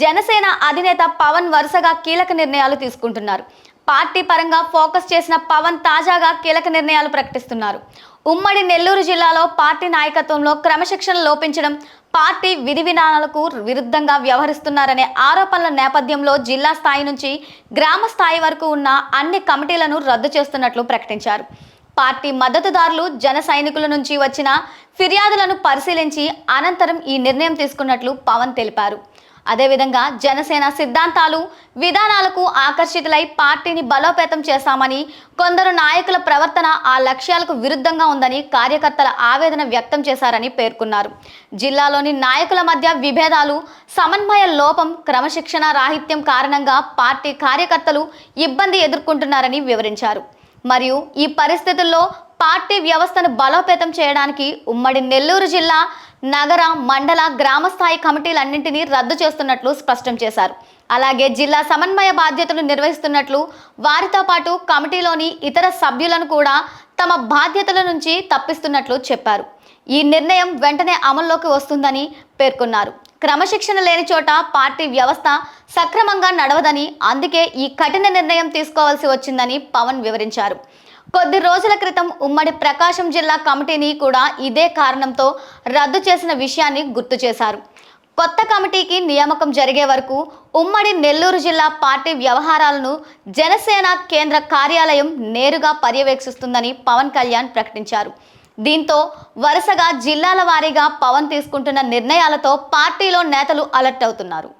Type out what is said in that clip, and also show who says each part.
Speaker 1: జనసేన అధినేత పవన్ వరుసగా కీలక నిర్ణయాలు తీసుకుంటున్నారు. పార్టీ పరంగా ఫోకస్ చేసిన పవన్ తాజాగా కీలక నిర్ణయాలు ప్రకటిస్తున్నారు. ఉమ్మడి నెల్లూరు జిల్లాలో పార్టీ నాయకత్వంలో క్రమశిక్షణ లోపించడం, పార్టీ విధి విధానాలకు విరుద్ధంగా వ్యవహరిస్తున్నారనే ఆరోపణల నేపథ్యంలో జిల్లా స్థాయి నుంచి గ్రామ స్థాయి వరకు ఉన్న అన్ని కమిటీలను రద్దు చేస్తున్నట్లు ప్రకటించారు. పార్టీ మద్దతుదారులు, జన సైనికుల నుంచి వచ్చిన ఫిర్యాదులను పరిశీలించి అనంతరం ఈ నిర్ణయం తీసుకున్నట్లు పవన్ తెలిపారు. అదేవిధంగా జనసేన సిద్ధాంతాలు, విధానాలకు ఆకర్షితులై పార్టీని బలోపేతం చేశామని, కొందరు నాయకుల ప్రవర్తన ఆ లక్ష్యాలకు విరుద్ధంగా ఉందని కార్యకర్తల ఆవేదన వ్యక్తం చేశారని పేర్కొన్నారు. జిల్లాలోని నాయకుల మధ్య విభేదాలు, సమన్వయ లోపం, క్రమశిక్షణ రాహిత్యం కారణంగా పార్టీ కార్యకర్తలు ఇబ్బంది ఎదుర్కొంటున్నారని వివరించారు. మరియు ఈ పరిస్థితుల్లో పార్టీ వ్యవస్థను బలోపేతం చేయడానికి ఉమ్మడి నెల్లూరు జిల్లా, నగర, మండల, గ్రామ స్థాయి కమిటీలన్నింటినీ రద్దు చేస్తున్నట్లు స్పష్టం చేశారు. అలాగే జిల్లా సమన్వయ బాధ్యతలు నిర్వహిస్తున్నట్లు, వారితో పాటు కమిటీలోని ఇతర సభ్యులను కూడా తమ బాధ్యతల నుంచి తప్పిస్తున్నట్లు చెప్పారు. ఈ నిర్ణయం వెంటనే అమల్లోకి వస్తుందని పేర్కొన్నారు. క్రమశిక్షణ లేని చోట పార్టీ వ్యవస్థ సక్రమంగా నడవదని, అందుకే ఈ కఠిన నిర్ణయం తీసుకోవాల్సి వచ్చిందని పవన్ వివరించారు. కొద్ది రోజుల క్రితం ఉమ్మడి ప్రకాశం జిల్లా కమిటీని కూడా ఇదే కారణంతో రద్దు చేసిన విషయాన్ని గుర్తు చేశారు. కొత్త కమిటీకి నియామకం జరిగే వరకు ఉమ్మడి నెల్లూరు జిల్లా పార్టీ వ్యవహారాలను జనసేన కేంద్ర కార్యాలయం నేరుగా పర్యవేక్షిస్తుందని పవన్ కళ్యాణ్ ప్రకటించారు. దీంతో వరుసగా జిల్లాల వారీగా పవన్ తీసుకుంటున్న నిర్ణయాలతో పార్టీలో నేతలు అలర్ట్ అవుతున్నారు.